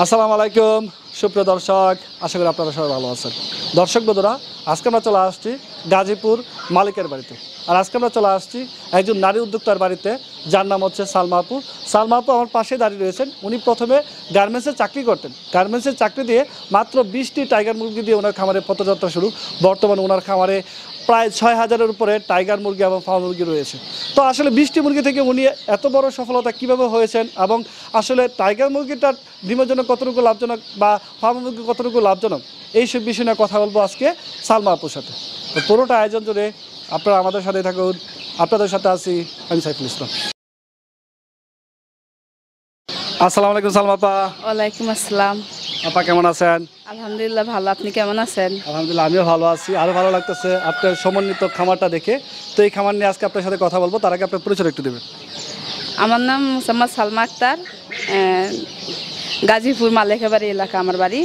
আসসালামু আলাইকুম সুপ্রিয় দর্শক, আশা করি আপনারা সবাই ভালো আছেন। দর্শক বন্ধুরা, আজকে আমরা চলে আসছি গাজীপুর মালিকের বাড়িতে। আর আজকে আমরা চলে আসছি একজন নারী উদ্যোক্তার বাড়িতে, যার নাম হচ্ছে সালমা আপু। সালমা আপু আমার পাশে দাঁড়িয়ে রয়েছেন। উনি প্রথমে গার্মেন্টসে চাকরি করতেন। গার্মেন্টসের চাকরি দিয়ে মাত্র 20টি টাইগার মুরগি দিয়ে ওনার খামারে পথযাত্রা শুরু। বর্তমানে ওনার খামারে প্রায় 6000-এর উপরে টাইগার মুরগি এবং ফার্ম মুরগি রয়েছে। তো আসলে 20টি মুরগি থেকে উনি এত বড় সফলতা কীভাবে হয়েছেন এবং আসলে টাইগার মুরগিটার ডিমের জন্য কতটুকু লাভজনক বা ফার্ম মুরগি কতটুকু লাভজনক, এইসব বিষয় নিয়ে কথা বলবো আজকে সালমা আপুর সাথে। তো পুরোটা আয়োজন জুড়ে আপনারা আমাদের সাথে থাকুন। আপনাদের সাথে আছি আমি সাইফুল ইসলাম। আসসালামু আলাইকুম সালমা আপা। ওয়ালাইকুম আসসালাম। আপা কেমন আছেন? আলহামদুলিল্লাহ ভালো, আপনি কেমন আছেন? আলহামদুলিল্লাহ আমিও ভালো আছি। আরও ভালো লাগতেছে আপনার সমন্বিত খামারটা দেখে। তো এই খামার নিয়ে আজকে আপনার সাথে কথা বলবো, তার আগে আপনার পরিচয় একটু দেবেন। আমার নাম মোসাম্মদ সালমা আক্তার, গাজীপুর মালেকাবাড়ি এলাকা আমার বাড়ি।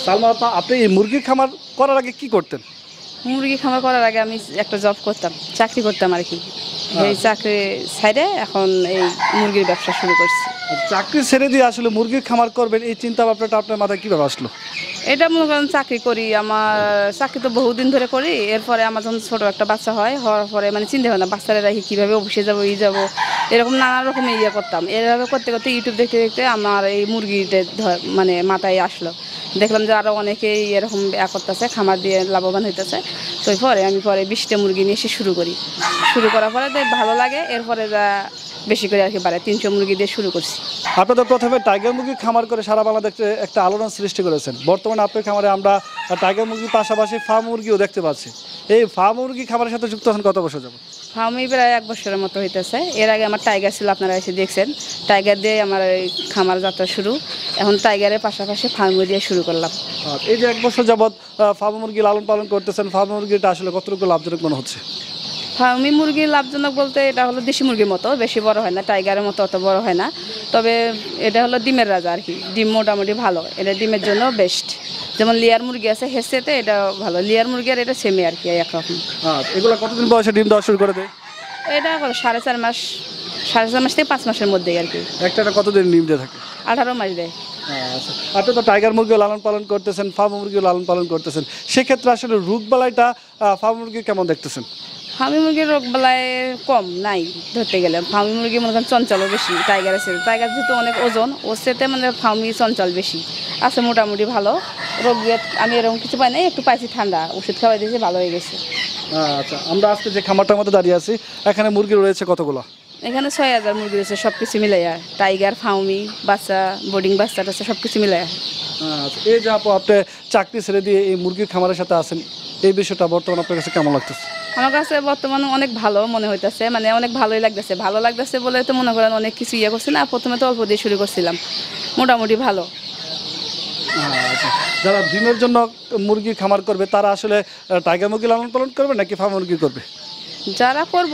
সালমা আপা, আপনি এই মুরগির খামার করার আগে কি করতেন? মুরগি খামার করার আগে আমি একটা জব করতাম, চাকরি করতাম আর কি। এই চাকরি সাইডে এখন এই মুরগির ব্যবসা শুরু করছি। চাকরি ছেড়ে দিয়ে আসলে মুরগির খামার করবেন, এই চিন্তা ভাবনাটা আপনার মাথায় কীভাবে আসলো? এটা মনে করেন চাকরি করি, আমার চাকরি তো বহুদিন ধরে করি। এরপরে আমার যখন ছোটো একটা বাচ্চা হওয়ার পরে মানে চিন্তা হয় না বাচ্চারা রাখি কীভাবে অফিসে যাবো যাবো, এরকম নানা রকম ইয়ে করতাম। এভাবে করতে করতে ইউটিউব দেখতে দেখতে আমার এই মুরগিটা মানে মাথায় আসলো। দেখলাম যে আরও অনেকেই এরকম করতেছে, খামার দিয়ে লাভবান হইতেছে। তো পরে আমি 20টা মুরগি নিয়ে এসে শুরু করার পরে ভালো লাগে। এরপরে যা বেশি করে আর কি বাড়ে 300 মুরগি দিয়ে শুরু করছি। আপনি তো প্রথমে টাইগার মুরগি খামার করে সারা বাংলাদেশে একটা আলোড়ন সৃষ্টি করেছেন। বর্তমানে আপনার খামারে আমরা টাইগার মুরগির পাশাপাশি ফার্ম মুরগিও দেখতে পাচ্ছি। এই ফার্ম মুরগি খামারের সাথে যুক্ত হন কত বছর যাবো? ফার্মে প্রায় 1 বছরের মতো হইতেছে। এর আগে আমার টাইগার ছিল, আপনারা এসে দেখছেন। টাইগার দিয়ে আমার এই খামার যাত্রা শুরু। এখন টাইগারের পাশাপাশি ফার্ম দিয়ে শুরু করলাম। এই যে 1 বছর যাবৎ ফার্ম মুরগি লালন পালন করতেছেন, ফার্ম মুরগিটা আসলে কতটুকু লাভজনক মনে হচ্ছে? ফার্মি মুরগি লাভজনক বলতে এটা হলো দেশি মুরগির মতো, বেশি বড় হয় না, টাইগারের মতো অত বড় হয় না। তবে এটা হলো ডিমের রাজা আর কি। ডিম মোটামুটি ভালো, এটা ডিমের জন্য বেস্ট। যেমন লেয়ার মুরগি আছে হেসেতে, এটা ভালো। লেয়ার মুরগি আর এটা সেমই আর কি, একরকম। এগুলো কতদিন বয়সে ডিম দেওয়া শুরু করে দেয়? এটা 4.5 মাস, 4.5 মাস থেকে 5 মাসের মধ্যেই আর কি। একটা কতদিন ডিম দিয়ে থাকে? 18 মাস দেয়। আচ্ছা, আপনি তো টাইগার মুরগিও লালন পালন করতেছেন, ফার্ম মুরগিও লালন পালন করতেছেন। সেক্ষেত্রে আসলে রোগবালাইটা ফার্ম মুরগি কেমন দেখতেছেন? ফার্মি মুরগির রোগ বেলায় কম নাই ধরতে গেলে। ফার্মি মুরগি মনে করেন চঞ্চলও বেশি টাইগার আছে। টাইগার যেহেতু অনেক ওজন, ওর সাথে মানে ফার্মি চঞ্চল বেশি আছে, মোটামুটি ভালো। রোগ আমি এরকম কিছু পাই নাই, একটু পাইছি ঠান্ডা, ওষুধ খাওয়াই দিয়েছি, ভালো হয়ে গেছে। আচ্ছা, আমরা আজকে যে খামারটার মধ্যে দাঁড়িয়ে আছি, এখানে মুরগি রয়েছে কতগুলো? এখানে 6000 মুরগি রয়েছে, সব কিছু মিলাইয়া। টাইগার, ফার্মি, বাচ্চা, বোর্ডিং বাচ্চা টাচ্চা সব কিছু মিলাইয়া। আচ্ছা, এই যে আপু আপনি চাকরি ছেড়ে দিয়ে এই মুরগির খামারের সাথে আছেন, এই বিষয়টা বর্তমানে আপনার কাছে কেমন লাগতেছে? আমার কাছে বর্তমানে অনেক ভালো মনে হইতেছে, মানে অনেক ভালোই লাগতেছে। ভালো লাগতেছে বলে তো মনে করেন অনেক কিছু ইয়ে করছি না। প্রথমে তো অল্প দিয়ে শুরু করছিলাম, মোটামুটি ভালো। আচ্ছা, যারা ডিমের জন্য মুরগি খামার করবে তারা আসলে টাইগার মুরগি লালন পালন করবে নাকি ফার্ম মুরগি করবে? যারা করব,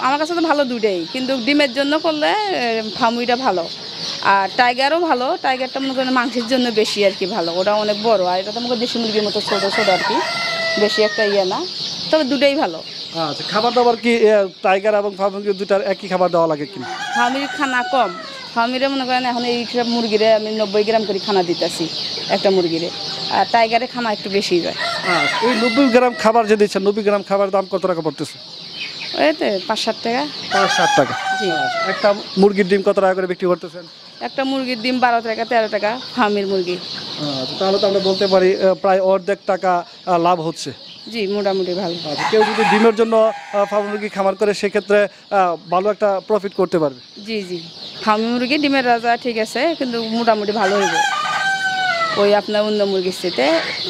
আমার কাছে তো ভালো দুইটাই, কিন্তু ডিমের জন্য করলে ফার্মিটা ভালো। আর টাইগারও ভালো। টাইগারটা মনে করেন মাংসের জন্য বেশি আর কি ভালো, ওটা অনেক বড়। আর এটা তো মনে করেন দেশি মুরগির মতো ছোটো ছোটো আর কি, বেশি একটা ইয়ে না। তবে দুটোই ভালো। আচ্ছা, খাবার দাবার কি টাইগার এবং ফার্ম মুরগি দুটার একই খাবার দেওয়া লাগে কিনা? ফার্মির খানা কম। ফার্মিরে মনে করেন এখন এই সব মুরগিরে আমি 90 গ্রাম করে খানা দিতেছি একটা মুরগিরে। আর টাইগারে খানা একটু বেশি যায়। এই 90 গ্রাম খাবার যে দিচ্ছেন, 90 গ্রাম খাবার দাম কত টাকা পড়তেছে? ওইতে 5-7 টাকা। 5-7 টাকা। জি। একটা মুরগির ডিম কত টাকা করে বিক্রি করতেছেন? একটা মুরগির ডিম 12 টাকা 13 টাকা ফার্মির মুরগি। আচ্ছা, তাহলে তো আমরা বলতে পারি প্রায় অর্ধেক টাকা লাভ হচ্ছে। জি, মোটামুটি ভালো। আচ্ছা, কেউ যদি ডিমের জন্য ফার্ম মুরগি খামার করে সেক্ষেত্রে ভালো একটা প্রফিট করতে পারবে। জি জি, ফার্মি মুরগি ডিমের রাজা ঠিক আছে, কিন্তু মোটামুটি ভালো হইব। ওই আপনার অন্য মুরগির সাথে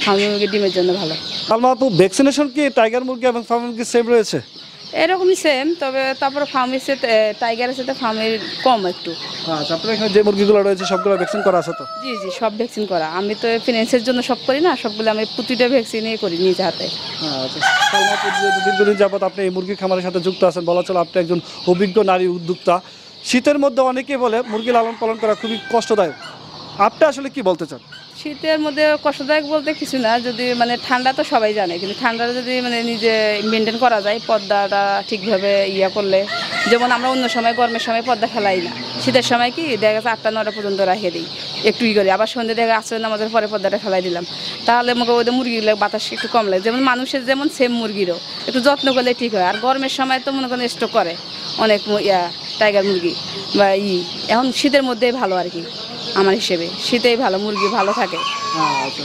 ফার্মি মুরগি ডিমের জন্য ভালো। সালমা আপু, ভ্যাকসিনেশন কি টাইগার মুরগি এবং ফার্ম মুরগি সেম রয়েছে? এরকমই সেম, তবে তারপরে ফার্মির সাথে টাইগারের সাথে ফার্মির কম একটু। আচ্ছা, আপনার এখানে যে মুরগিগুলো রয়েছে সবগুলো ভ্যাকসিন করা আছে তো? জি জি, সব ভ্যাকসিন করা। আমি তো ফিনান্সের জন্য সব করি না, সবগুলো আমি প্রতিটা ভ্যাকসিনই করি নিজে হাতে। আচ্ছা, সালমা আপু, দীর্ঘদিন যাবত আপনি এই মুরগি খামারের সাথে যুক্ত আছেন, বলা চলে আপনি একজন অভিজ্ঞ নারী উদ্যোক্তা। শীতের মধ্যে অনেকেই বলে মুরগি লালন পালন করা খুবই কষ্টদায়ক, আপনি আসলে কি বলতে চান? শীতের মধ্যে কষ্টদায়ক বলতে কিছু না, যদি মানে ঠান্ডা তো সবাই জানে, কিন্তু ঠান্ডাটা যদি মানে নিজে মেনটেন করা যায়, পর্দাটা ঠিকভাবে ইয়া করলে। যেমন আমরা অন্য সময় গরমের সময় পর্দা ফেলাই না, শীতের সময় কি দেখা যাচ্ছে 8টা 9টা পর্যন্ত রেখে দিই। একটু ই করি, আবার সন্ধ্যে থেকে আসর নামাজের পরে পর্দাটা ফেলাই দিলাম, তাহলে আমাকে ওদের মুরগিগুলো বাতাস একটু কম লাগে, যেমন মানুষের যেমন সেম মুরগিরও একটু যত্ন করলে ঠিক হয়। আর গরমের সময় তো মনে করেন স্টক করে অনেক টাইগার মুরগি বা এখন শীতের মধ্যেই ভালো আর কি, আমার হিসেবে শীতেই ভালো, মুরগি ভালো থাকে,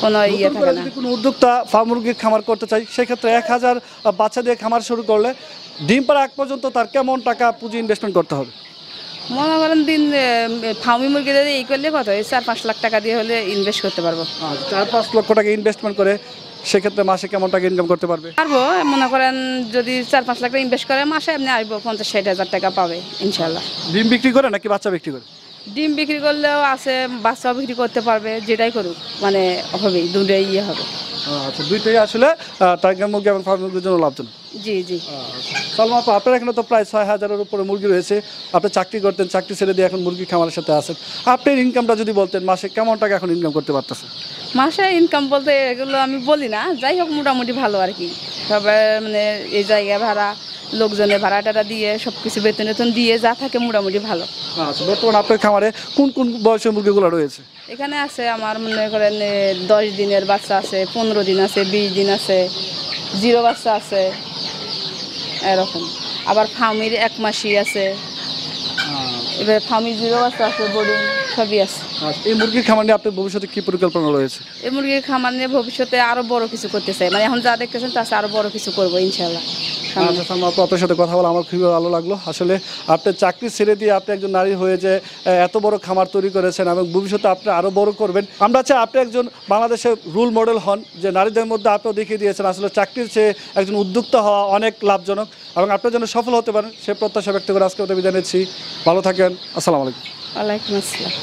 কোনো ইয়ে নতুন থাকে করে না। যদি কোনো উদ্যোক্তা ফার্ম মুরগির খামার করতে চাই, সেক্ষেত্রে 1000 বাচ্চা দিয়ে খামার শুরু করলে ডিম পাড়া আগ পর্যন্ত তার কেমন টাকা পুঁজি ইনভেস্টমেন্ট করতে হবে? মনে করেন দিন ফার্মি মুরগি দিয়ে এই করলে কত, এই 4-5 লাখ টাকা দিয়ে হলে ইনভেস্ট করতে পারবো। 4-5 লক্ষ টাকা ইনভেস্টমেন্ট করে সেক্ষেত্রে মাসে কেমন টাকা ইনকাম করতে পারবে? পারবো, মনে করেন যদি 4-5 লাখ টাকা ইনভেস্ট করে মাসে আপনি আসবো 50-60 হাজার টাকা পাবে ইনশাল্লাহ। ডিম বিক্রি করে নাকি বাচ্চা বিক্রি করে? ডিম বিক্রি করলেও আছে, বাচ্চাও বিক্রি করতে পারবে, যেটাই করুক মানে হবেই, দুটোই ইয়ে হবে। আচ্ছা, দুইটাই আসলে টাইগার মুরগি এবং ফার্ম মুরগির জন্য লাভজনক। জি জি। সালমা আপু, আপনার এখানে তো প্রায় 6000-এর উপরে মুরগি রয়েছে। আপনি চাকরি করতেন, চাকরি ছেড়ে দিয়ে এখন মুরগি খামারের সাথে আছেন। আপনার ইনকামটা যদি বলতেন, মাসে কেমন টাকা এখন ইনকাম করতে পারতেছেন? মাসে ইনকাম বলতে এগুলো আমি বলি না, যাই হোক মোটামুটি ভালো আর কি। সবাই মানে এই জায়গা ভাড়া, লোকজনের ভাড়া টাড়া দিয়ে সব কিছু বেতন টেতন দিয়ে যা থাকে মোটামুটি ভালো। আচ্ছা, বর্তমানে আপনার খামারে কোন কোন বয়সের মুরগিগুলো রয়েছে? এখানে আছে আমার মনে করেন 10 দিনের বাচ্চা আছে, 15 দিন আছে, 20 দিন আছে, 0 বাচ্চা আছে এরকম। আবার ফার্মির 1 মাসই আছে, এবার ফার্মির 0 বাচ্চা আছে, বোর্ডিং সবই আছে। এই মুরগির খামার নিয়ে আপনার ভবিষ্যতে কি পরিকল্পনা রয়েছে? এই মুরগির খামার নিয়ে ভবিষ্যতে আরো বড় কিছু করতে চাই, মানে এখন যা দেখতেছেন তার চেয়ে আরো বড় কিছু করবো ইনশাল্লাহ। আচ্ছা সালমা আপু, আপনার সাথে কথা বলে আমার খুবই ভালো লাগলো। আসলে আপনি চাকরি ছেড়ে দিয়ে আপনি একজন নারী হয়ে যে এত বড় খামার তৈরি করেছেন এবং ভবিষ্যতে আপনি আরও বড় করবেন। আমরা চাই আপনি একজন বাংলাদেশের রোল মডেল হন, যে নারীদের মধ্যে আপনিও দেখিয়ে দিয়েছেন আসলে চাকরির চেয়ে একজন উদ্যোক্তা হওয়া অনেক লাভজনক, এবং আপনার জন্য সফল হতে পারেন সে প্রত্যাশা ব্যক্ত করে আজকে বিদায় নিচ্ছি। ভালো থাকেন, আসসালামু আলাইকুম। ওয়ালাইকুম আসসালাম।